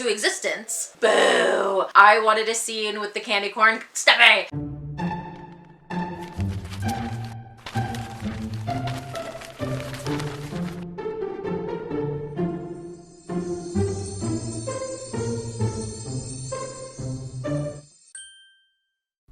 into existence. Boo! I wanted a scene with the candy corn stuffy.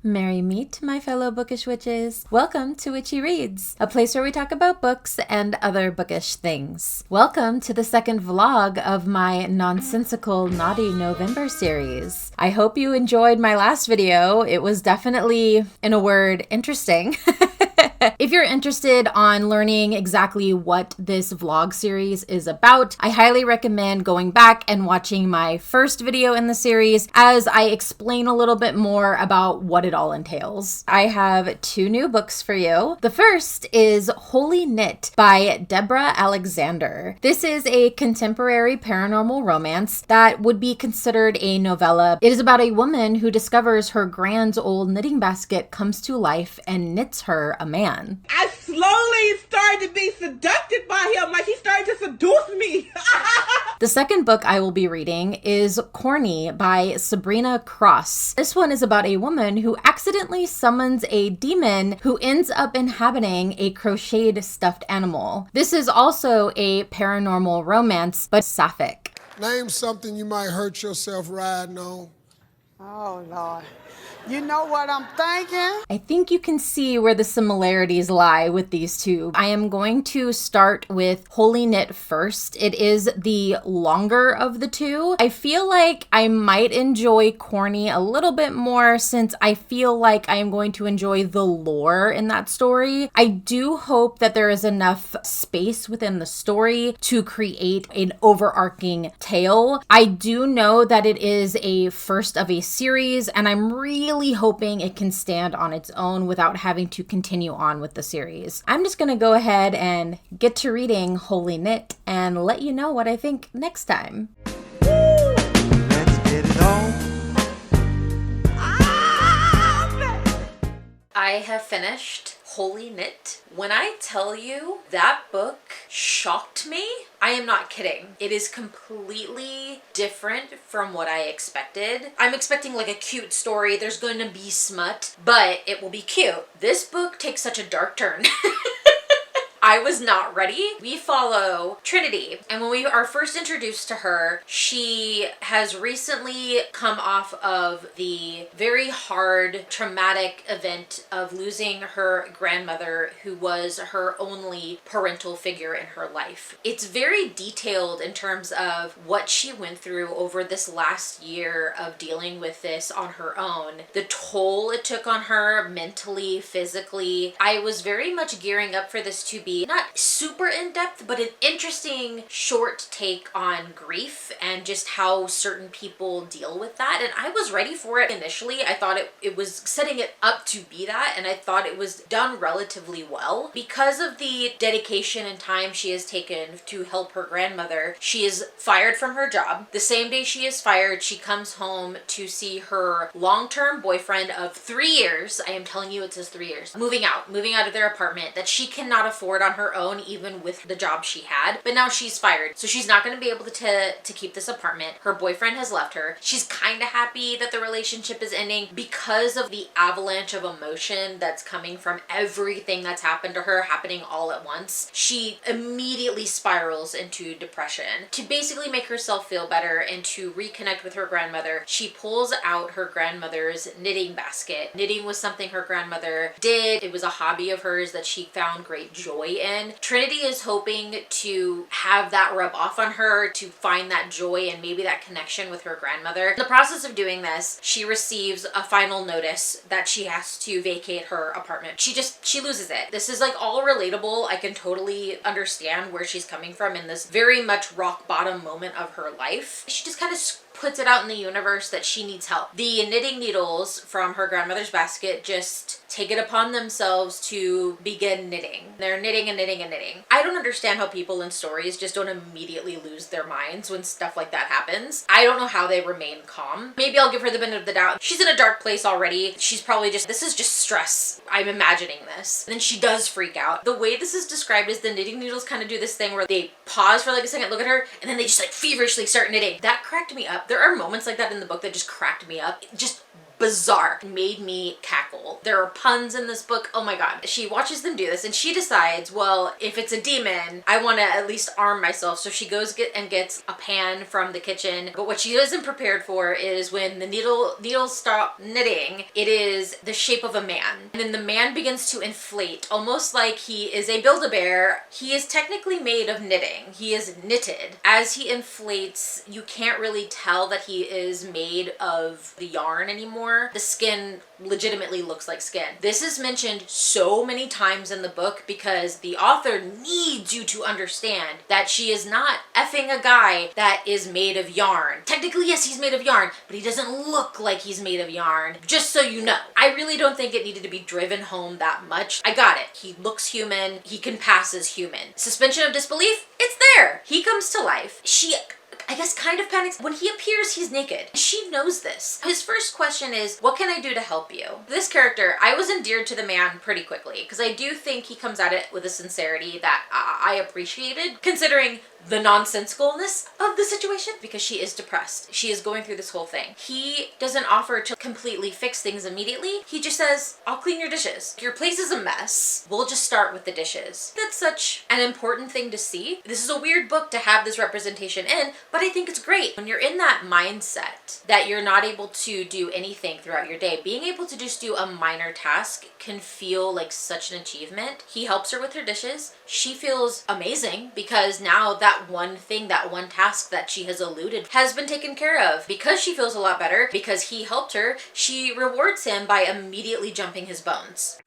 Merry meet, my fellow bookish witches. Welcome to Witchy Reads, a place where we talk about books and other bookish things. Welcome to the second vlog of my Nonsensical Naughty November series. I hope you enjoyed my last video. It was definitely, in a word, interesting. If you're interested on learning exactly what this vlog series is about, I highly recommend going back and watching my first video in the series as I explain a little bit more about what it all entails. I have two new books for you. The first is Holy Knit by Deborah Alexander. This is a contemporary paranormal romance that would be considered a novella. It is about a woman who discovers her grand's old knitting basket comes to life and knits her a man. I slowly started to be seduced by him, like he started to seduce me. The second book I will be reading is Corny by Sabrina Cross. This one is about a woman who accidentally summons a demon who ends up inhabiting a crocheted stuffed animal. This is also a paranormal romance, but sapphic. Name something you might hurt yourself riding on. Oh, Lord. You know what I'm thinking? I think you can see where the similarities lie with these two. I am going to start with Holy Knit first. It is the longer of the two. I feel like I might enjoy Corny a little bit more since I feel like I am going to enjoy the lore in that story. I do hope that there is enough space within the story to create an overarching tale. I do know that it is a first of a series, and I'm really hoping it can stand on its own without having to continue on with the series. I'm just gonna go ahead and get to reading Holy Knit and let you know what I think next time. Let's get it on. I have finished Holy Knit. When I tell you that book shocked me, I am not kidding. It is completely different from what I expected. I'm expecting like a cute story. There's going to be smut, but it will be cute. This book takes such a dark turn. I was not ready. We follow Trinity, and when we are first introduced to her, she has recently come off of the very hard, traumatic event of losing her grandmother, who was her only parental figure in her life. It's very detailed in terms of what she went through over this last year of dealing with this on her own, the toll it took on her mentally, physically. I was very much gearing up for this to be not super in-depth, but an interesting short take on grief and just how certain people deal with that. And I was ready for it initially. I thought it was setting it up to be that, and I thought it was done relatively well. Because of the dedication and time she has taken to help her grandmother, she is fired from her job. The same day she is fired, she comes home to see her long-term boyfriend of 3 years, I am telling you it says 3 years, moving out of their apartment that she cannot afford on her own, even with the job she had. But now she's fired, so she's not going to be able to keep this apartment. Her boyfriend has left her. She's kind of happy that the relationship is ending because of the avalanche of emotion that's coming from everything that's happened to her happening all at once. She immediately spirals into depression. To basically make herself feel better and to reconnect with her grandmother, she pulls out her grandmother's knitting basket. Knitting was something her grandmother did. It was a hobby of hers that she found great joy in. Trinity is hoping to have that rub off on her, to find that joy and maybe that connection with her grandmother. In the process of doing this, she receives a final notice that she has to vacate her apartment. She loses it. This is like all relatable. I can totally understand where she's coming from in this very much rock bottom moment of her life. She just kind of puts it out in the universe that she needs help. The knitting needles from her grandmother's basket just take it upon themselves to begin knitting. They're knitting and knitting and knitting. I don't understand how people in stories just don't immediately lose their minds when stuff like that happens. I don't know how they remain calm. Maybe I'll give her the benefit of the doubt. She's in a dark place already. She's probably just, this is just stress. I'm imagining this. And then she does freak out. The way this is described is the knitting needles kind of do this thing where they pause for like a second, look at her, and then they just like feverishly start knitting. That cracked me up. There are moments like that in the book that just cracked me up. Just bizarre. Made me cackle. There are puns in this book. Oh my god. She watches them do this and she decides, well, if it's a demon, I want to at least arm myself. So she goes and gets a pan from the kitchen. But what she isn't prepared for is when the needles stop knitting, it is the shape of a man. And then the man begins to inflate, almost like he is a Build-A-Bear. He is technically made of knitting. He is knitted. As he inflates, you can't really tell that he is made of the yarn anymore. The skin legitimately looks like skin. This is mentioned so many times in the book because the author needs you to understand that she is not effing a guy that is made of yarn. Technically, yes, he's made of yarn, but he doesn't look like he's made of yarn, just so you know. I really don't think it needed to be driven home that much. I got it. He looks human. He can pass as human. Suspension of disbelief? It's there. He comes to life. She, I guess, kind of panics. When he appears, he's naked. She knows this. His first question is, what can I do to help you? This character, I was endeared to the man pretty quickly because I do think he comes at it with a sincerity that I appreciated, considering the nonsensicalness of the situation, because she is depressed. She is going through this whole thing. He doesn't offer to completely fix things immediately. He just says, I'll clean your dishes. Your place is a mess. We'll just start with the dishes. That's such an important thing to see. This is a weird book to have this representation in, but I think it's great. When you're in that mindset that you're not able to do anything throughout your day, being able to just do a minor task can feel like such an achievement. He helps her with her dishes. She feels amazing because now that one thing, that one task that she has eluded has been taken care of. Because she feels a lot better, because he helped her, she rewards him by immediately jumping his bones.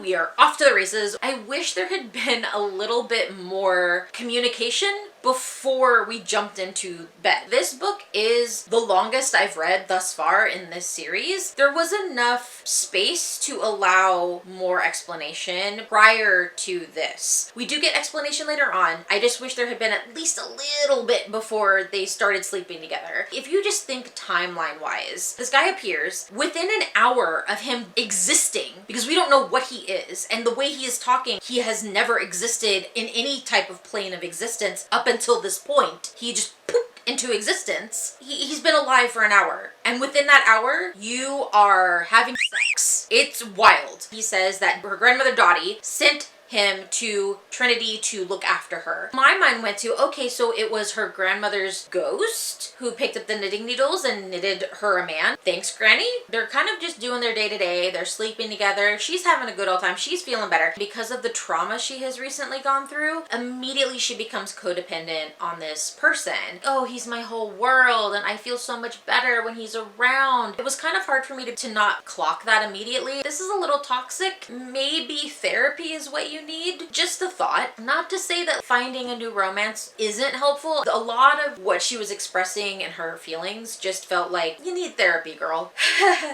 We are off to the races. I wish there had been a little bit more communication before we jumped into bed. This book is the longest I've read thus far in this series. There was enough space to allow more explanation prior to this. We do get explanation later on. I just wish there had been at least a little bit before they started sleeping together. If you just think timeline-wise, this guy appears within an hour of him existing, because we don't know what he is, and the way he is talking, he has never existed in any type of plane of existence up until this point. He just pooped into existence. He's been alive for an hour, and within that hour you are having sex. It's wild. He says that her grandmother Dottie sent him to Trinity to look after her. My mind went to, okay, so it was her grandmother's ghost who picked up the knitting needles and knitted her a man. Thanks, Granny. They're kind of just doing their day-to-day. They're sleeping together. She's having a good old time. She's feeling better. Because of the trauma she has recently gone through, immediately she becomes codependent on this person. Oh, he's my whole world and I feel so much better when he's around. It was kind of hard for me to not clock that immediately. This is a little toxic. Maybe therapy is what you need. Just a thought. Not to say that finding a new romance isn't helpful. A lot of what she was expressing in her feelings just felt like, you need therapy, girl.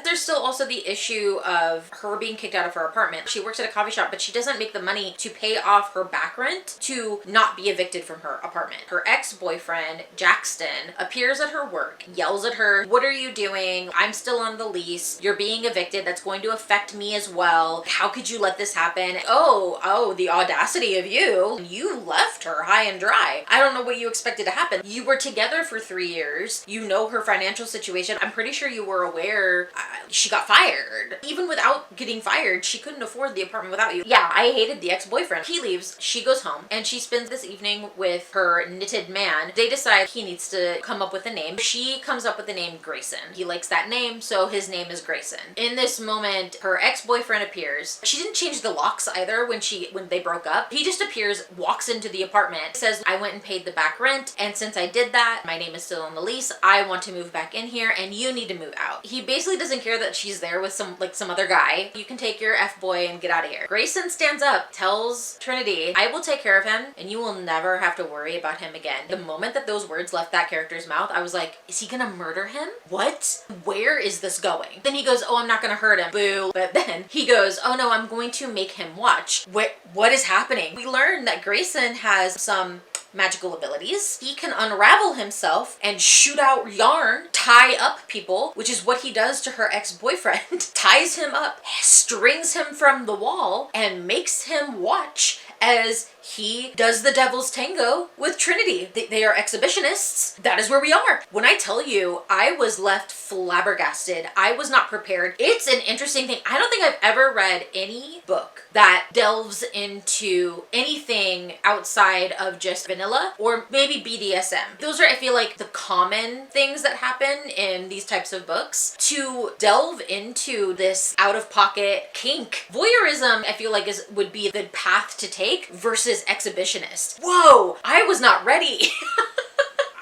There's still also the issue of her being kicked out of her apartment. She works at a coffee shop, but she doesn't make the money to pay off her back rent to not be evicted from her apartment. Her ex-boyfriend, Jackson, appears at her work, yells at her, what are you doing? I'm still on the lease. You're being evicted. That's going to affect me as well. How could you let this happen? Oh, the audacity of you. You left her high and dry. I don't know what you expected to happen. You were together for 3 years. You know her financial situation. I'm pretty sure you were aware she got fired. Even without getting fired, she couldn't afford the apartment without you. Yeah, I hated the ex-boyfriend. He leaves. She goes home and she spends this evening with her knitted man. They decide he needs to come up with a name. She comes up with the name Grayson. He likes that name, so his name is Grayson. In this moment, her ex-boyfriend appears. She didn't change the locks either when they broke up. He just appears, walks into the apartment, says, I went and paid the back rent, and since I did that, my name is still on the lease. I want to move back in here and you need to move out. He basically doesn't care that she's there with some other guy. You can take your F-boy and get out of here. Grayson stands up, tells Trinity, I will take care of him and you will never have to worry about him again. The moment that those words left that character's mouth, I was like, is he gonna murder him? What? Where is this going? Then he goes, oh, I'm not gonna hurt him. Boo. But then he goes, oh no, I'm going to make him watch. What is happening? We learn that Grayson has some magical abilities. He can unravel himself and shoot out yarn, tie up people, which is what he does to her ex-boyfriend, ties him up, strings him from the wall, and makes him watch as he does the devil's tango with Trinity. They are exhibitionists. That is where we are. When I tell you, I was left flabbergasted. I was not prepared. It's an interesting thing. I don't think I've ever read any book that delves into anything outside of just vanilla or maybe BDSM. Those are, I feel like, the common things that happen in these types of books. To delve into this out-of-pocket kink, voyeurism, I feel like would be the path to take versus exhibitionist. Whoa, I was not ready.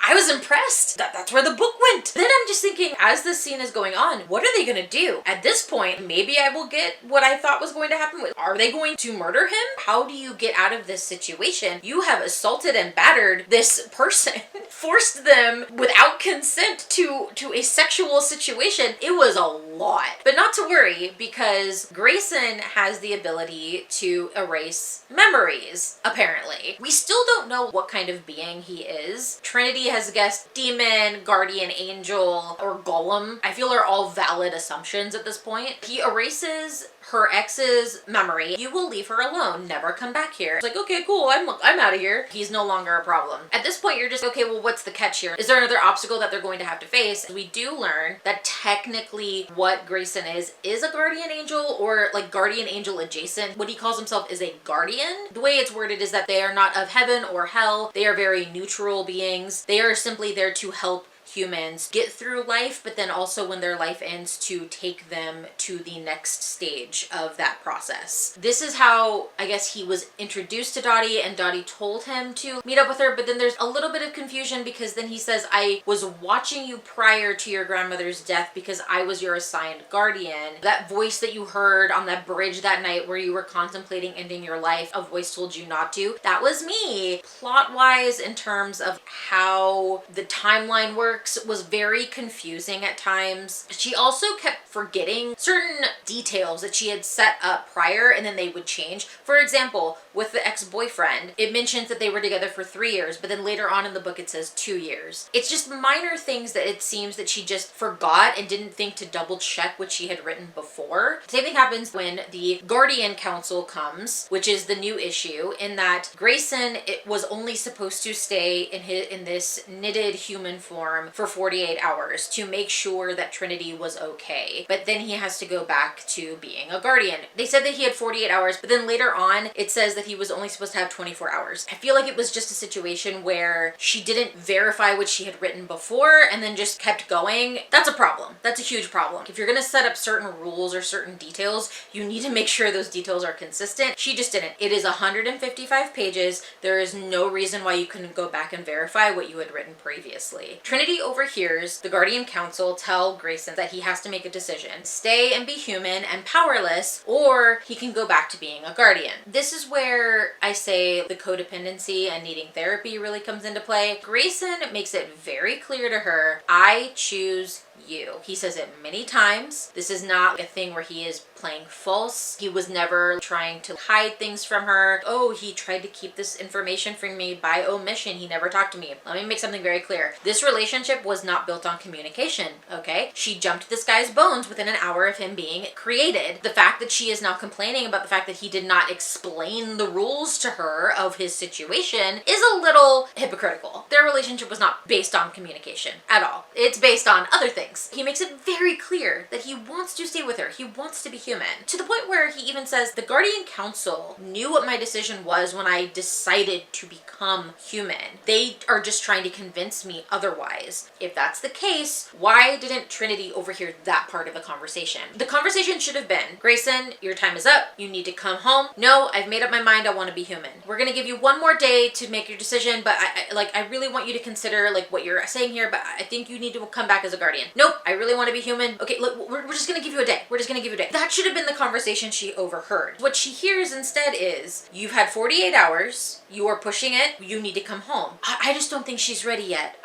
I was impressed. That's where the book went. Then I'm just thinking, as this scene is going on, what are they gonna do? At this point, maybe I will get what I thought was going to happen. Are they going to murder him? How do you get out of this situation? You have assaulted and battered this person, forced them without consent to a sexual situation. It was a lot. But not to worry, because Grayson has the ability to erase memories, apparently. We still don't know what kind of being he is. Trinity has guessed demon, guardian angel, or golem. I feel are all valid assumptions at this point. He erases her ex's memory. You will leave her alone. Never come back here. It's like, okay, cool. I'm out of here. He's no longer a problem. At this point, you're just, okay, well, what's the catch here? Is there another obstacle that they're going to have to face? We do learn that technically what Grayson is a guardian angel, or like guardian angel adjacent. What he calls himself is a guardian. The way it's worded is that they are not of heaven or hell. They are very neutral beings. They are simply there to help humans get through life, but then also when their life ends, to take them to the next stage of that process. This is how I guess he was introduced to Dottie, and Dottie told him to meet up with her, but then there's a little bit of confusion because then he says, I was watching you prior to your grandmother's death because I was your assigned guardian. That voice that you heard on that bridge that night where you were contemplating ending your life, a voice told you not to. That was me. Plot-wise, in terms of how the timeline works, was very confusing at times. She also kept forgetting certain details that she had set up prior, and then they would change. For example, with the ex-boyfriend, it mentions that they were together for 3 years, but then later on in the book it says 2 years. It's just minor things that it seems that she just forgot and didn't think to double check what she had written before. Same thing happens when the Guardian Council comes, which is the new issue, in that Grayson was only supposed to stay in this knitted human form for 48 hours to make sure that Trinity was okay. But then he has to go back to being a guardian. They said that he had 48 hours, but then later on it says that he was only supposed to have 24 hours. I feel like it was just a situation where she didn't verify what she had written before and then just kept going. That's a problem. That's a huge problem. If you're gonna set up certain rules or certain details, you need to make sure those details are consistent. She just didn't. It is 155 pages. There is no reason why you couldn't go back and verify what you had written previously. Trinity overhears the Guardian Council tell Grayson that he has to make a decision. Stay and be human and powerless, or he can go back to being a guardian. This is where I say the codependency and needing therapy really comes into play. Grayson makes it very clear to her, I choose you. He says it many times. This is not a thing where he is playing false. He was never trying to hide things from her. Oh, he tried to keep this information from me by omission. He never talked to me. Let me make something very clear. This relationship was not built on communication, okay? She jumped this guy's bones within an hour of him being created. The fact that she is now complaining about the fact that he did not explain the rules to her of his situation is a little hypocritical. Their relationship was not based on communication at all. It's based on other things. He makes it very clear that he wants to stay with her. He wants to be human. To the point where he even says, the Guardian Council knew what my decision was when I decided to become human. They are just trying to convince me otherwise. If that's the case, why didn't Trinity overhear that part of the conversation? The conversation should have been, Grayson, your time is up. You need to come home. No, I've made up my mind. I want to be human. We're going to give you one more day to make your decision, but I really want you to consider like what you're saying here, but I think you need to come back as a guardian. Nope, I really want to be human. Okay, look, we're just gonna give you a day. We're just gonna give you a day. That should have been the conversation she overheard. What she hears instead is, you've had 48 hours, you are pushing it, you need to come home. I just don't think she's ready yet.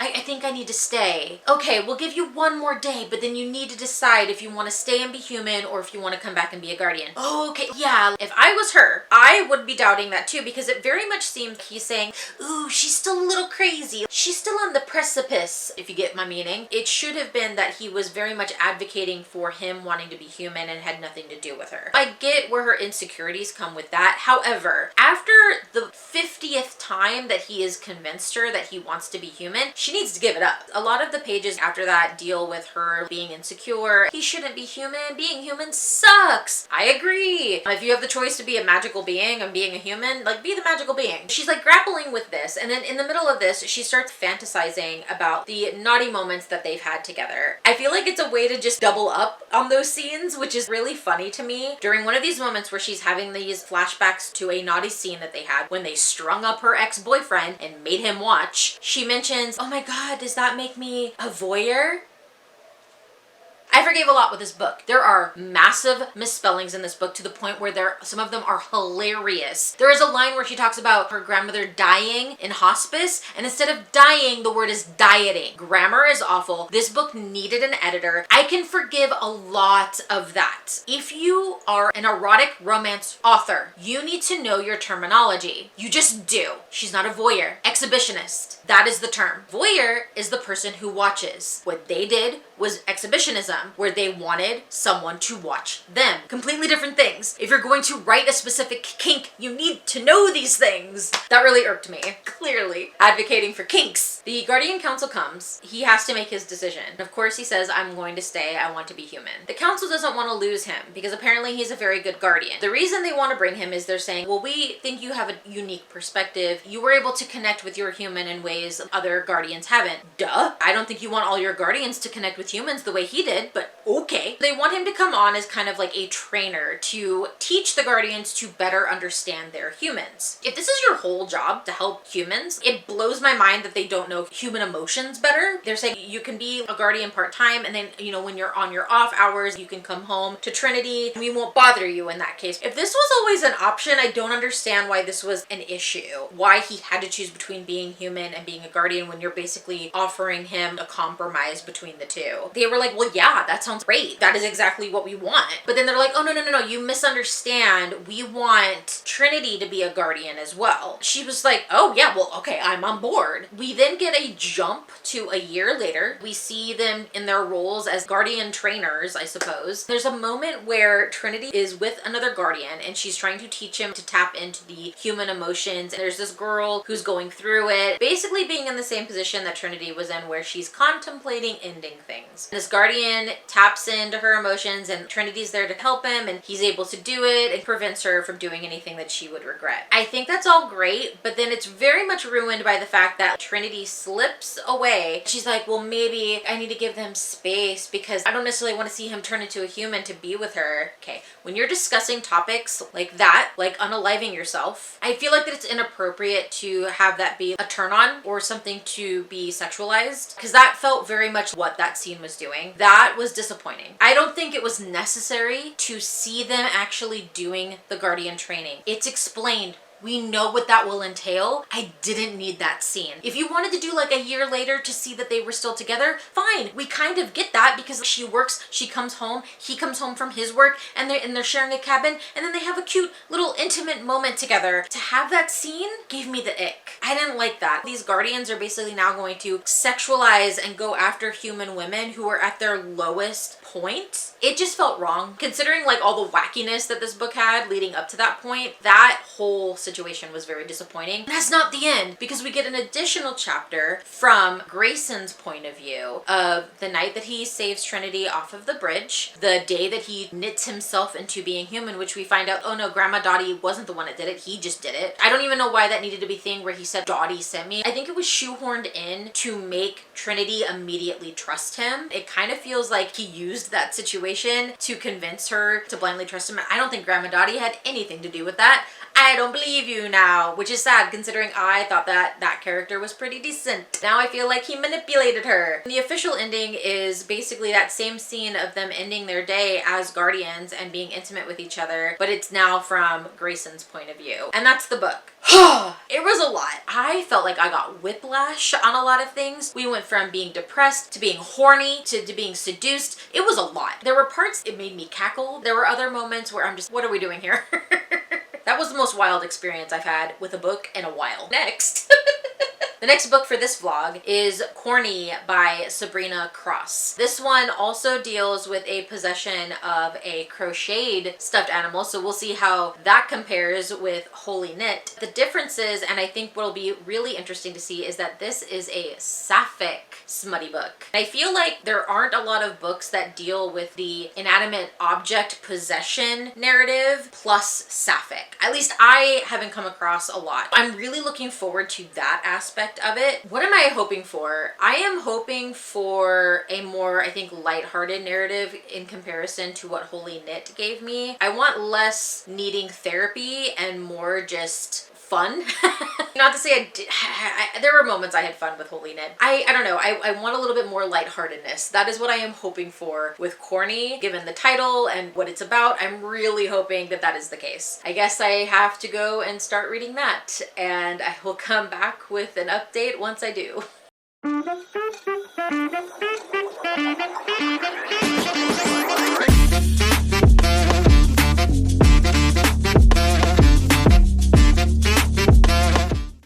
I think I need to stay. Okay, we'll give you one more day, but then you need to decide if you want to stay and be human or if you want to come back and be a guardian. Okay, yeah. If I was her, I would be doubting that too, because it very much seems he's saying, ooh, she's still a little crazy. She's still on the precipice, if you get my meaning. It should have been that he was very much advocating for him wanting to be human and had nothing to do with her. I get where her insecurities come with that. However, after the 50th time that he has convinced her that he wants to be human, she needs to give it up. A lot of the pages after that deal with her being insecure. He shouldn't be human. Being human sucks. I agree. If you have the choice to be a magical being and being a human, like, be the magical being. She's like grappling with this, and then in the middle of this, she starts fantasizing about the naughty moments that they've had together. I feel like it's a way to just double up on those scenes, which is really funny to me. During one of these moments where she's having these flashbacks to a naughty scene that they had when they strung up her ex-boyfriend and made him watch, she mentions, oh my god, does that make me a voyeur? I forgave a lot with this book. There are massive misspellings in this book to the point where some of them are hilarious. There is a line where she talks about her grandmother dying in hospice, and instead of dying, the word is dieting. Grammar is awful. This book needed an editor. I can forgive a lot of that. If you are an erotic romance author, you need to know your terminology. You just do. She's not a voyeur. Exhibitionist. That is the term. Voyeur is the person who watches. What they did was exhibitionism, where they wanted someone to watch them. Completely different things. If you're going to write a specific kink, you need to know these things. That really irked me. Clearly advocating for kinks. The Guardian Council comes. He has to make his decision. Of course he says, I'm going to stay. I want to be human. The council doesn't want to lose him because apparently he's a very good guardian. The reason they want to bring him is they're saying, well, we think you have a unique perspective. You were able to connect with your human in ways other guardians haven't. Duh. I don't think you want all your guardians to connect with humans the way he did, but okay. They want him to come on as kind of like a trainer to teach the guardians to better understand their humans. If this is your whole job, to help humans, it blows my mind that they don't know human emotions better. They're saying you can be a guardian part-time, and then, you know, when you're on your off hours, you can come home to Trinity. We won't bother you in that case. If this was always an option, I don't understand why this was an issue. Why he had to choose between being human and being a guardian when you're basically offering him a compromise between the two. They were like, well, yeah, that sounds great. That is exactly what we want. But then they're like, oh, no, you misunderstand. We want Trinity to be a guardian as well. She was like, oh yeah, well, okay, I'm on board. We then get a jump to a year later. We see them in their roles as guardian trainers, I suppose. There's a moment where Trinity is with another guardian and she's trying to teach him to tap into the human emotions. And there's this girl who's going through it, basically being in the same position that Trinity was in, where she's contemplating ending things. This guardian taps into her emotions and Trinity's there to help him, and he's able to do it and prevents her from doing anything that she would regret. I think that's all great, but then it's very much ruined by the fact that Trinity slips away. She's like, well, maybe I need to give them space because I don't necessarily want to see him turn into a human to be with her. Okay, when you're discussing topics like that, like unaliving yourself, I feel like that it's inappropriate to have that be a turn on or something to be sexualized, because that felt very much what that scene was doing. That was disappointing. I don't think it was necessary to see them actually doing the guardian training. It's explained. We know what that will entail. I didn't need that scene. If you wanted to do like a year later to see that they were still together, fine. We kind of get that because she works, she comes home, he comes home from his work, and they're sharing a cabin, and then they have a cute little intimate moment together. To have that scene gave me the ick. I didn't like that. These guardians are basically now going to sexualize and go after human women who are at their lowest point. It just felt wrong. Considering like all the wackiness that this book had leading up to that point, that whole situation was very disappointing. That's not the end, because we get an additional chapter from Grayson's point of view of the night that he saves Trinity off of the bridge, the day that he knits himself into being human, which we find out, oh no, Grandma Dottie wasn't the one that did it, he just did it. I don't even know why that needed to be a thing where he said Dottie sent me. I think it was shoehorned in to make Trinity immediately trust him. It kind of feels like he used that situation to convince her to blindly trust him. I don't think Grandma Dottie had anything to do with that. I don't believe you now, which is sad considering I thought that character was pretty decent. Now I feel like he manipulated her. The official ending is basically that same scene of them ending their day as guardians and being intimate with each other, but it's now from Grayson's point of view. And that's the book. It was a lot. I felt like I got whiplash on a lot of things. We went from being depressed to being horny to being seduced. It was a lot. There were parts it made me cackle. There were other moments where I'm just, what are we doing here? That was the most wild experience I've had with a book in a while. Next. The next book for this vlog is Corny by Sabrina Cross. This one also deals with a possession of a crocheted stuffed animal, so we'll see how that compares with Holy Knit. The differences, and I think what'll be really interesting to see, is that this is a sapphic smutty book. I feel like there aren't a lot of books that deal with the inanimate object possession narrative plus sapphic. At least I haven't come across a lot. I'm really looking forward to that aspect of it. What am I hoping for? I am hoping for a more, I think, lighthearted narrative in comparison to what Holy Knit gave me. I want less needing therapy and more just fun. Not to say there were moments I had fun with Holy Knit. I don't know. I want a little bit more lightheartedness. That is what I am hoping for with Corny, given the title and what it's about. I'm really hoping that that is the case. I guess I have to go and start reading that, and I will come back with an update once I do.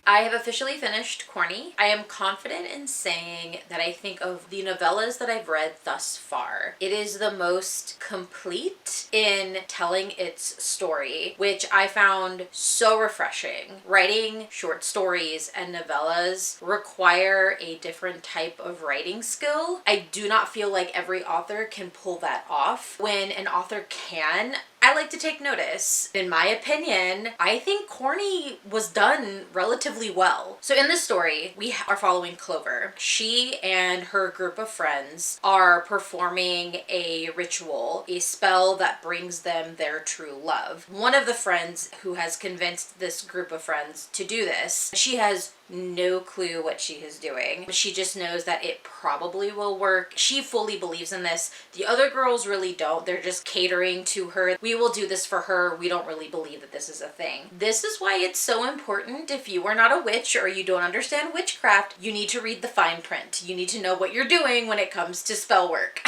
I have officially finished Corny. I am confident in saying that I think of the novellas that I've read thus far, it is the most complete in telling its story, which I found so refreshing. Writing short stories and novellas require a different type of writing skill. I do not feel like every author can pull that off. When an author can, I like to take notice. In my opinion, I think Corny was done relatively well. So in this story, we are following Clover. She and her group of friends are performing a ritual, a spell that brings them their true love. One of the friends who has convinced this group of friends to do this, she has no clue what she is doing. She just knows that it probably will work. She fully believes in this. The other girls really don't. They're just catering to her. We will do this for her. We don't really believe that this is a thing. This is why it's so important. If you are not a witch or you don't understand witchcraft, you need to read the fine print. You need to know what you're doing when it comes to spell work.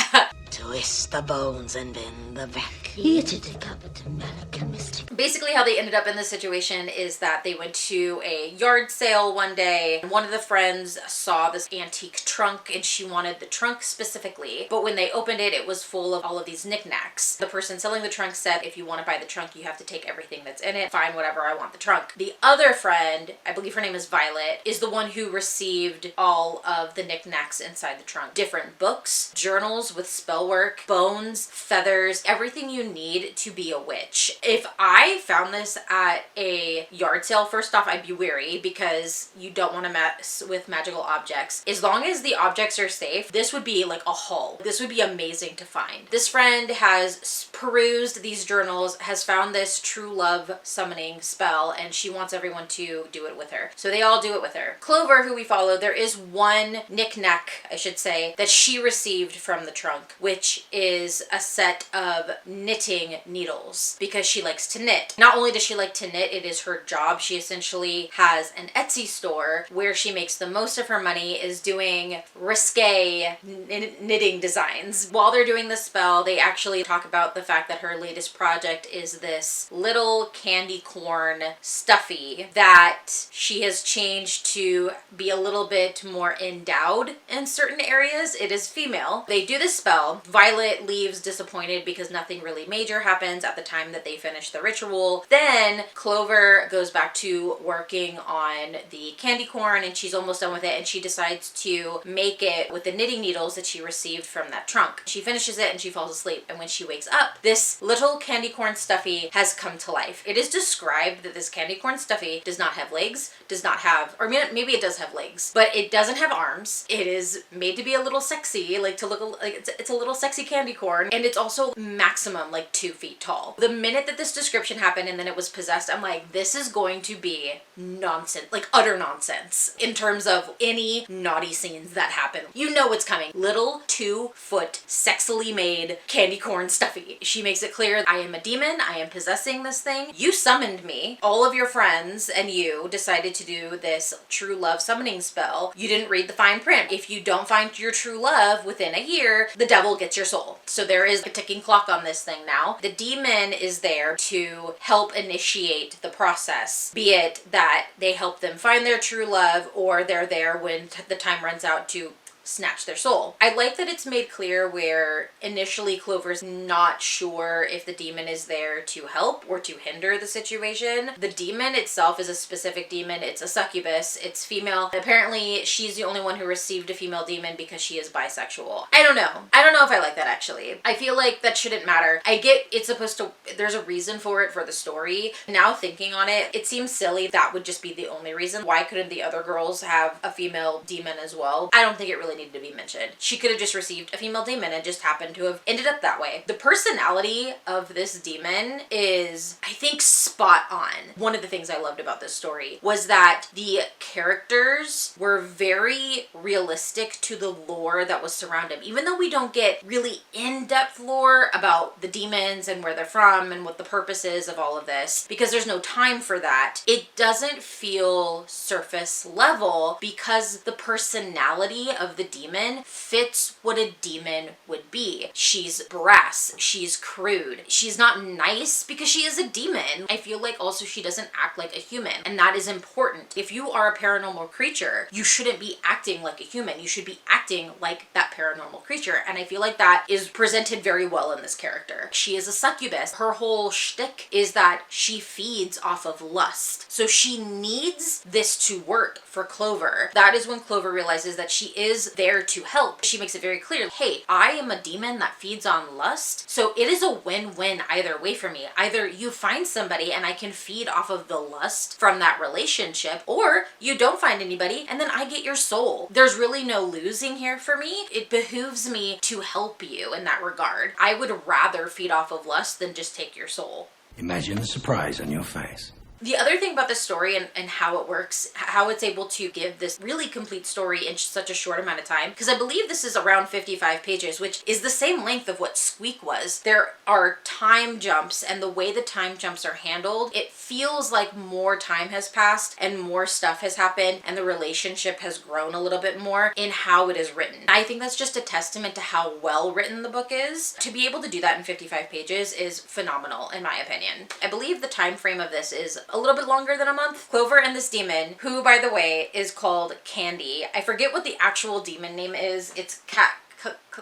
Twist the bones and bend the back. It's a decapitated alchemist. Basically how they ended up in this situation is that they went to a yard sale one day. One of the friends saw this antique trunk and she wanted the trunk specifically, but when they opened it, it was full of all of these knickknacks. The person selling the trunk said, if you want to buy the trunk, you have to take everything that's in it. Fine, whatever, I want the trunk. The other friend, I believe her name is Violet, is the one who received all of the knickknacks inside the trunk. Different books, journals with spell work, bones, feathers, everything you need to be a witch. If I found this at a yard sale, first off, I'd be wary because you don't want to mess with magical objects. As long as the objects are safe, this would be like a haul. This would be amazing to find. This friend has perused these journals, has found this true love summoning spell, and she wants everyone to do it with her. So they all do it with her. Clover, who we follow, there is one knickknack, I should say, that she received from the trunk, which is a set of knitting needles because she likes to knit. Not only does she like to knit, it is her job. She essentially has an Etsy store where she makes the most of her money is doing risque knitting designs. While they're doing the spell, they actually talk about the fact that her latest project is this little candy corn stuffy that she has changed to be a little bit more endowed in certain areas. It is female. They do the spell. Violet leaves disappointed because nothing really major happens at the time that they finish the ritual. Then Clover goes back to working on the candy corn and she's almost done with it, and she decides to make it with the knitting needles that she received from that trunk. She finishes it and she falls asleep, and when she wakes up, this little candy corn stuffy has come to life. It is described that this candy corn stuffy does not have legs, does not have, or maybe it does have legs, but it doesn't have arms. It is made to be a little sexy, like to look like it's a little sexy candy corn, and it's also maximum like 2 feet tall. The minute that this description happened and then it was possessed, I'm like, this is going to be nonsense, like utter nonsense in terms of any naughty scenes that happen. You know what's coming. Little 2-foot sexily made candy corn stuffy. She makes it clear, I am a demon, I am possessing this thing. You summoned me. All of your friends and you decided to do this true love summoning spell. You didn't read the fine print. If you don't find your true love within a year, the devil gets your soul. So there is a ticking clock on this thing now. The demon is there to help initiate the process, be it that they help them find their true love, or they're there when the time runs out to snatch their soul. I like that it's made clear where initially Clover's not sure if the demon is there to help or to hinder the situation. The demon itself is a specific demon. It's a succubus. It's female. Apparently she's the only one who received a female demon because she is bisexual. I don't know. I don't know if I like that actually. I feel like that shouldn't matter. I get it's supposed to, there's a reason for it for the story. Now thinking on it, it seems silly that would just be the only reason. Why couldn't the other girls have a female demon as well? I don't think it really needed to be mentioned. She could have just received a female demon and just happened to have ended up that way. The personality of this demon is, I think, spot on. One of the things I loved about this story was that the characters were very realistic to the lore that was surrounding them. Even though we don't get really in-depth lore about the demons and where they're from and what the purpose is of all of this, because there's no time for that, it doesn't feel surface level because the personality of the demon fits what a demon would be. She's brass, she's crude, she's not nice because she is a demon. I feel like also she doesn't act like a human, and that is important. If you are a paranormal creature, you shouldn't be acting like a human. You should be acting like that paranormal creature, and I feel like that is presented very well in this character. She is a succubus. Her whole shtick is that she feeds off of lust, so she needs this to work for Clover. That is when Clover realizes that she is there to help. She makes it very clear, hey, I am a demon that feeds on lust, so it is a win-win either way for me. Either you find somebody and I can feed off of the lust from that relationship, or you don't find anybody and then I get your soul. There's really no losing here for me. It behooves me to help you in that regard. I would rather feed off of lust than just take your soul. Imagine the surprise on your face. The other thing about this story and how it works, how it's able to give this really complete story in such a short amount of time, because I believe this is around 55 pages, which is the same length of what Squeak was. There are time jumps, and the way the time jumps are handled, it feels like more time has passed and more stuff has happened and the relationship has grown a little bit more in how it is written. I think that's just a testament to how well written the book is. To be able to do that in 55 pages is phenomenal in my opinion. I believe the time frame of this is a little bit longer than a month. Clover and this demon, who by the way is called Candy. I forget what the actual demon name is. It's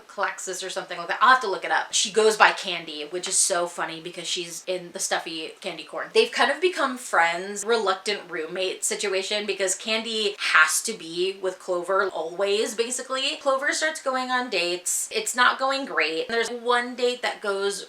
Claxus or something like that. I'll have to look it up. She goes by Candy, which is so funny because she's in the stuffy candy corn. They've kind of become friends, reluctant roommate situation because Candy has to be with Clover always, basically. Clover starts going on dates. It's not going great. There's one date that goes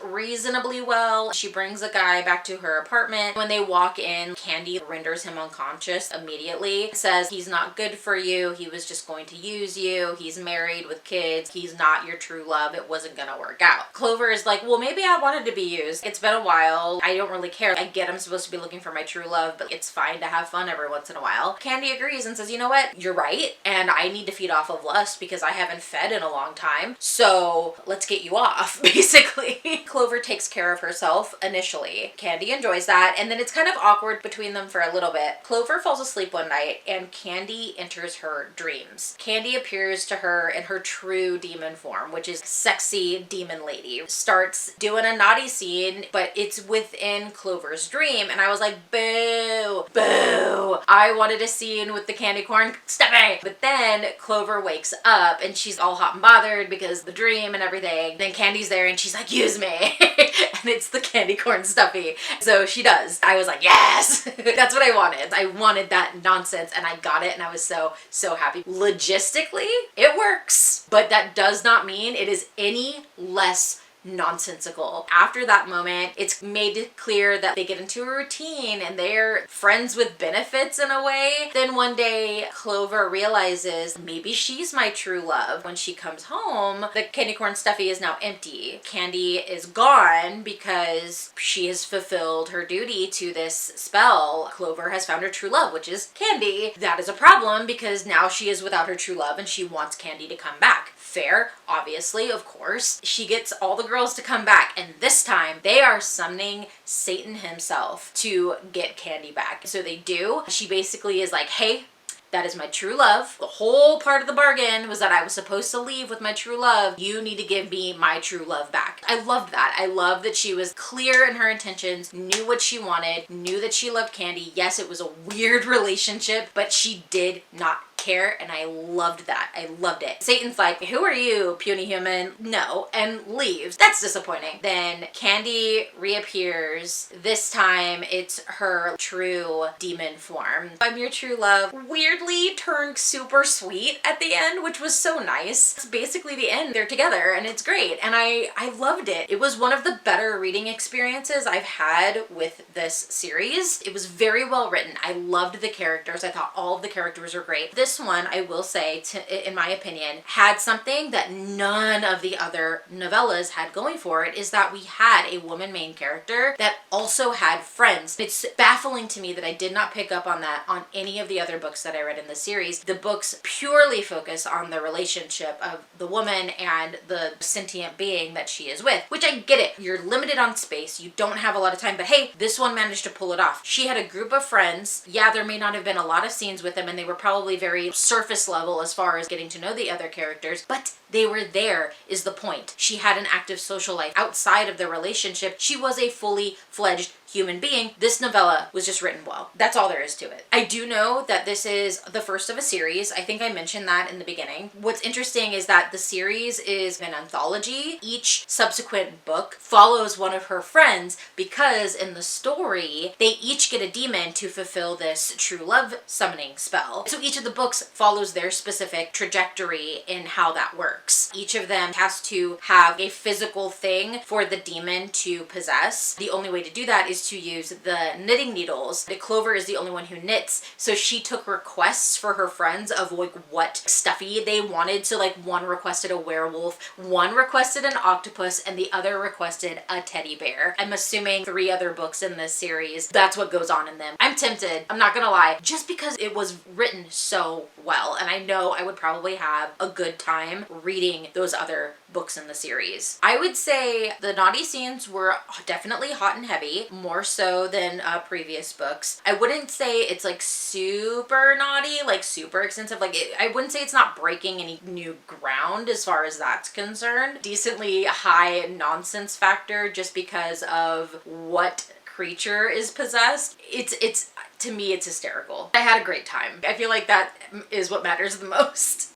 reasonably well. She brings a guy back to her apartment. When they walk in, Candy renders him unconscious immediately. Says he's not good for you. He was just going to use you. He's married with kids. He's not your true love. It wasn't gonna work out. Clover is like, well, maybe I wanted to be used. It's been a while. I don't really care. I get I'm supposed to be looking for my true love, but it's fine to have fun every once in a while. Candy agrees and says, you know what? You're right. And I need to feed off of lust because I haven't fed in a long time. So let's get you off, basically. Clover takes care of herself initially. Candy enjoys that. And then it's kind of awkward between them for a little bit. Clover falls asleep one night and Candy enters her dreams. Candy appears to her in her true demon form, which is sexy demon lady. Starts doing a naughty scene, but it's within Clover's dream. And I was like, boo, boo. I wanted a scene with the candy corn stuffing. But then Clover wakes up and she's all hot and bothered because the dream and everything. Then Candy's there and she's like, use me. And it's the candy corn stuffy. So she does. I was like, yes, that's what I wanted. I wanted that nonsense and I got it and I was so happy. Logistically, it works, but that does not mean it is any less nonsensical. After that moment, it's made it clear that they get into a routine and they're friends with benefits in a way. Then one day, Clover realizes maybe she's my true love. When she comes home, the candy corn stuffy is now empty. Candy is gone because she has fulfilled her duty to this spell. Clover has found her true love, which is Candy. That is a problem because now she is without her true love and she wants Candy to come back. Fair, obviously, of course. She gets all the girls to come back, and this time they are summoning Satan himself to get Candy back. So they do. She basically is like, hey, that is my true love. The whole part of the bargain was that I was supposed to leave with my true love. You need to give me my true love back. I loved that. I loved that she was clear in her intentions, knew what she wanted, knew that she loved Candy. Yes, it was a weird relationship, but she did not care, and I loved that. I loved it. Satan's like, who are you, puny human? No, and leaves. That's disappointing. Then Candy reappears. This time it's her true demon form. I'm your true love. Weirdly turned super sweet at the end, which was so nice. It's basically the end. They're together and it's great, and I loved it. It was one of the better reading experiences I've had with this series. It was very well written. I loved the characters. I thought all of the characters were great. This one, I will say, in my opinion, had something that none of the other novellas had going for it, is that we had a woman main character that also had friends. It's baffling to me that I did not pick up on that on any of the other books that I read in the series. The books purely focus on the relationship of the woman and the sentient being that she is with, which I get it. You're limited on space. You don't have a lot of time, but hey, this one managed to pull it off. She had a group of friends. Yeah, there may not have been a lot of scenes with them, and they were probably very surface level as far as getting to know the other characters, but they were there is the point. She had an active social life outside of the relationship. She was a fully fledged human being. This novella was just written well. That's all there is to it. I do know that this is the first of a series. I think I mentioned that in the beginning. What's interesting is that the series is an anthology. Each subsequent book follows one of her friends because in the story, they each get a demon to fulfill this true love summoning spell. So each of the books follows their specific trajectory in how that works. Each of them has to have a physical thing for the demon to possess. The only way to do that is to use the knitting needles. Clover is the only one who knits, so she took requests for her friends of like what stuffy they wanted. So like one requested a werewolf, one requested an octopus, and the other requested a teddy bear. I'm assuming 3 other books in this series, that's what goes on in them. I'm tempted, I'm not gonna lie, just because it was written so well, and I know I would probably have a good time reading those other books in the series. I would say the naughty scenes were definitely hot and heavy, more so than previous books. I wouldn't say it's like super naughty, like super extensive. Like I wouldn't say it's not breaking any new ground as far as that's concerned. Decently high nonsense factor just because of what creature is possessed. It's to me, it's hysterical. I had a great time. I feel like that is what matters the most.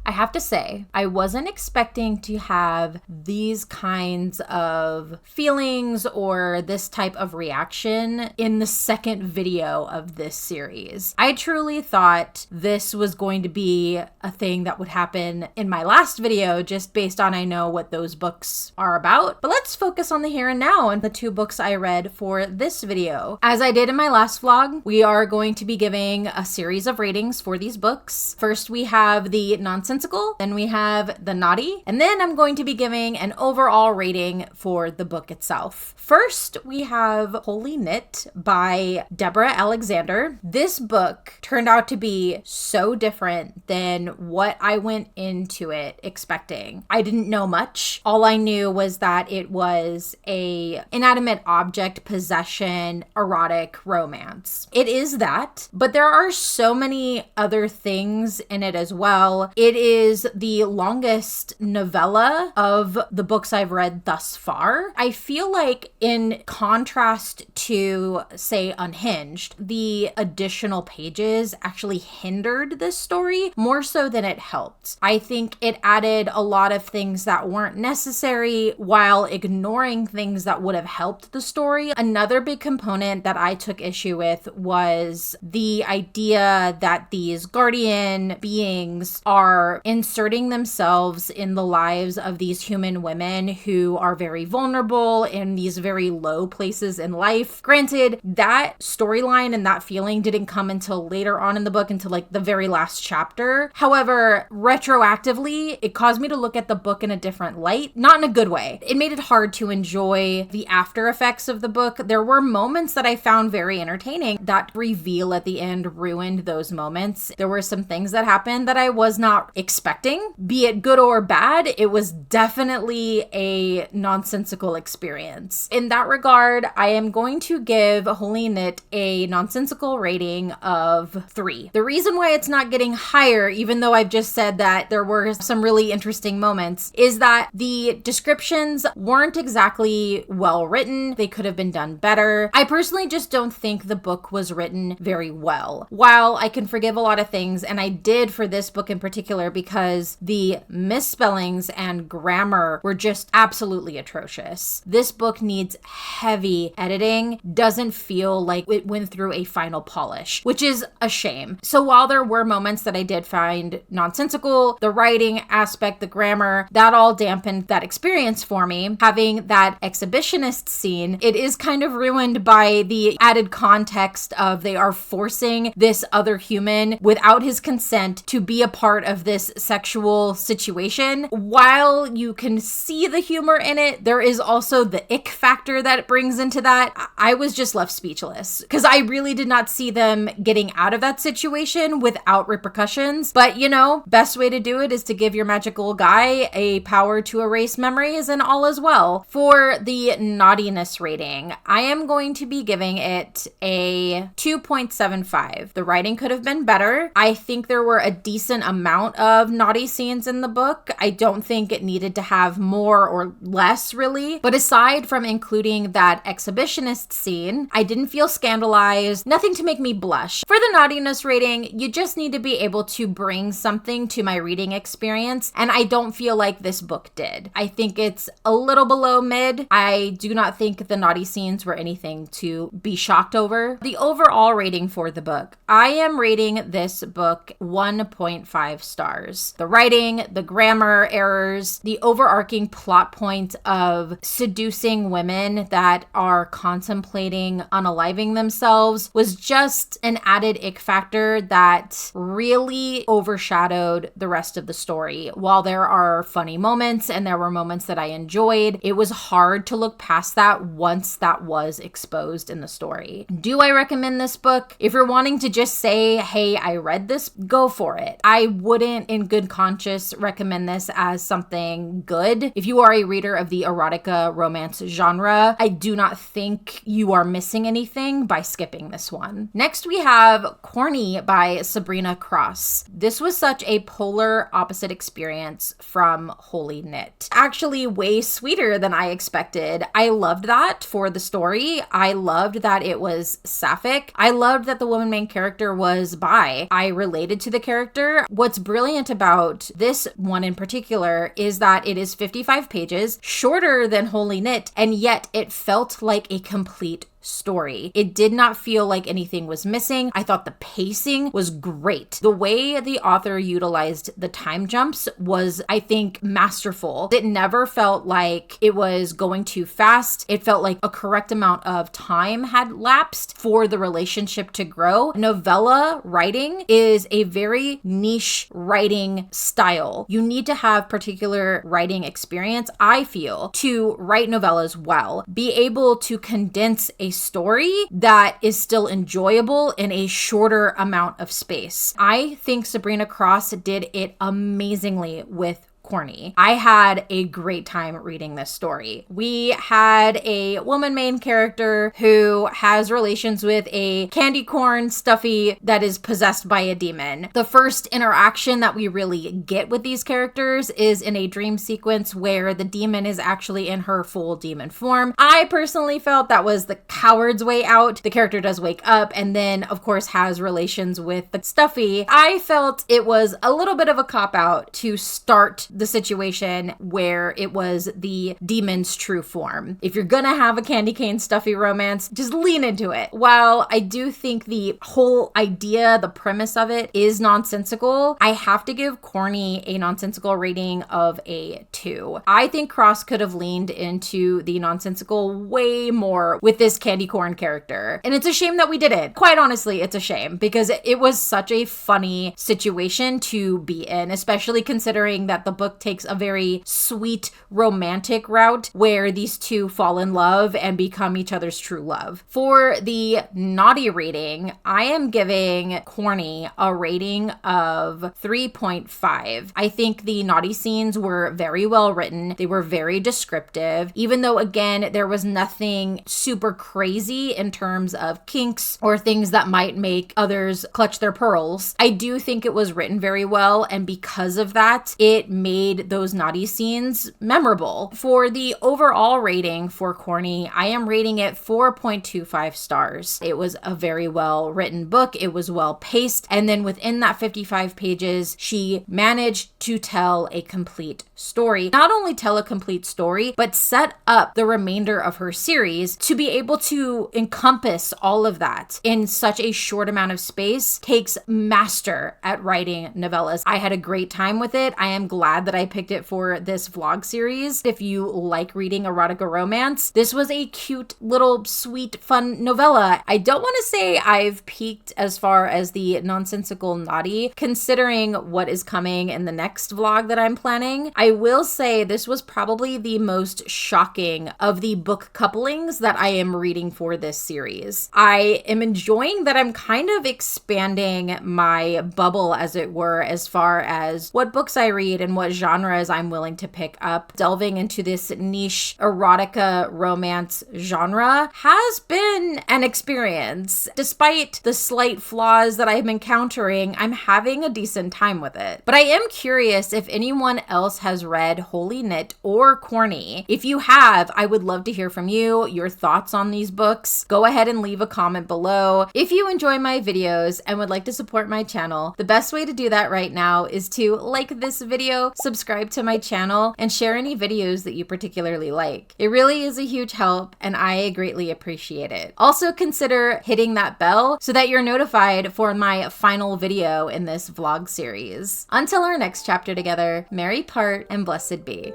I have to say, I wasn't expecting to have these kinds of feelings or this type of reaction in the second video of this series. I truly thought this was going to be a thing that would happen in my last video, just based on I know what those books are about. But let's focus on the here and now and the 2 books I read for this video. As I did in my last vlog, we are going to be giving a series of ratings for these books. First, we have the Nonsensical, then we have the Naughty, and then I'm going to be giving an overall rating for the book itself. First, we have Holy Knit by Deborah Alexander. This book turned out to be so different than what I went into it expecting. I didn't know much. All I knew was that it was a inanimate object possession erotic romance. It is that, but there are so many other things in it as well. It is is the longest novella of the books I've read thus far. I feel like in contrast to, say, Unhinged, the additional pages actually hindered this story more so than it helped. I think it added a lot of things that weren't necessary while ignoring things that would have helped the story. Another big component that I took issue with was the idea that these guardian beings are inserting themselves in the lives of these human women who are very vulnerable in these very low places in life. Granted, that storyline and that feeling didn't come until later on in the book, until like the very last chapter. However, retroactively, it caused me to look at the book in a different light, not in a good way. It made it hard to enjoy the after effects of the book. There were moments that I found very entertaining. That reveal at the end ruined those moments. There were some things that happened that I was not expecting, be it good or bad. It was definitely a nonsensical experience. In that regard, I am going to give Holy Knit a nonsensical rating of 3. The reason why it's not getting higher, even though I've just said that there were some really interesting moments, is that the descriptions weren't exactly well written. They could have been done better. I personally just don't think the book was written very well. While I can forgive a lot of things, and I did for this book in particular because the misspellings and grammar were just absolutely atrocious. This book needs heavy editing, doesn't feel like it went through a final polish, which is a shame. So while there were moments that I did find nonsensical, the writing aspect, the grammar, that all dampened that experience for me. Having that exhibitionist scene, it is kind of ruined by the added context of they are forcing this other human without his consent to be a part of this sexual situation. While you can see the humor in it, there is also the ick factor that it brings into that. I was just left speechless because I really did not see them getting out of that situation without repercussions. But you know, best way to do it is to give your magical guy a power to erase memories and all as well. For the naughtiness rating, I am going to be giving it a 2.75. The writing could have been better. I think there were a decent amount of naughty scenes in the book. I don't think it needed to have more or less really. But aside from including that exhibitionist scene, I didn't feel scandalized, nothing to make me blush. For the naughtiness rating, you just need to be able to bring something to my reading experience, and I don't feel like this book did. I think it's a little below mid. I do not think the naughty scenes were anything to be shocked over. The overall rating for the book, I am rating this book 1.5 stars. The writing, the grammar errors, the overarching plot point of seducing women that are contemplating unaliving themselves was just an added ick factor that really overshadowed the rest of the story. While there are funny moments and there were moments that I enjoyed, it was hard to look past that once that was exposed in the story. Do I recommend this book? If you're wanting to just say, hey, I read this, go for it. I wouldn't in good conscience recommend this as something good. If you are a reader of the erotica romance genre, I do not think you are missing anything by skipping this one. Next we have Corny by Sabrina Cross. This was such a polar opposite experience from Holy Knit. Actually way sweeter than I expected. I loved that for the story. I loved that it was sapphic. I loved that the woman main character was bi. I related to the character. What's brilliant about this one in particular is that it is 55 pages, shorter than Holy Knit, and yet it felt like a complete story. It did not feel like anything was missing. I thought the pacing was great. The way the author utilized the time jumps was, I think, masterful. It never felt like it was going too fast. It felt like a correct amount of time had lapsed for the relationship to grow. Novella writing is a very niche writing style. You need to have particular writing experience, I feel, to write novellas well. Be able to condense a story that is still enjoyable in a shorter amount of space. I think Sabrina Cross did it amazingly with Corny. I had a great time reading this story. We had a woman main character who has relations with a candy corn stuffy that is possessed by a demon. The first interaction that we really get with these characters is in a dream sequence where the demon is actually in her full demon form. I personally felt that was the coward's way out. The character does wake up and then, of course, has relations with the stuffy. I felt it was a little bit of a cop-out to start the situation where it was the demon's true form. If you're gonna have a candy cane stuffy romance, just lean into it. While I do think the whole idea, the premise of it is nonsensical, I have to give Corny a nonsensical rating of a 2. I think Cross could have leaned into the nonsensical way more with this candy corn character. And it's a shame that we didn't. Quite honestly, it's a shame because it was such a funny situation to be in, especially considering that the book takes a very sweet romantic route where these two fall in love and become each other's true love. For the naughty rating, I am giving Corny a rating of 3.5. I think the naughty scenes were very well written. They were very descriptive, even though, again, there was nothing super crazy in terms of kinks or things that might make others clutch their pearls. I do think it was written very well, and because of that, it made those naughty scenes memorable. For the overall rating for Corny, I am rating it 4.25 stars. It was a very well written book. It was well paced. And then within that 55 pages, she managed to tell a complete story. Not only tell a complete story, but set up the remainder of her series to be able to encompass all of that in such a short amount of space. Takes master at writing novellas. I had a great time with it. I am glad that I picked it for this vlog series. If you like reading erotica romance, this was a cute little sweet fun novella. I don't want to say I've peaked as far as the nonsensical naughty, considering what is coming in the next vlog that I'm planning. I will say this was probably the most shocking of the book couplings that I am reading for this series. I am enjoying that I'm kind of expanding my bubble, as it were, as far as what books I read and what genres I'm willing to pick up. Delving into this niche erotica romance genre has been an experience. Despite the slight flaws that I'm encountering, I'm having a decent time with it. But I am curious if anyone else has read Holy Knit or Corny. If you have, I would love to hear from you, your thoughts on these books. Go ahead and leave a comment below. If you enjoy my videos and would like to support my channel, the best way to do that right now is to like this video, subscribe to my channel, and share any videos that you particularly like. It really is a huge help, and I greatly appreciate it. Also consider hitting that bell so that you're notified for my final video in this vlog series. Until our next chapter together, merry part and blessed be.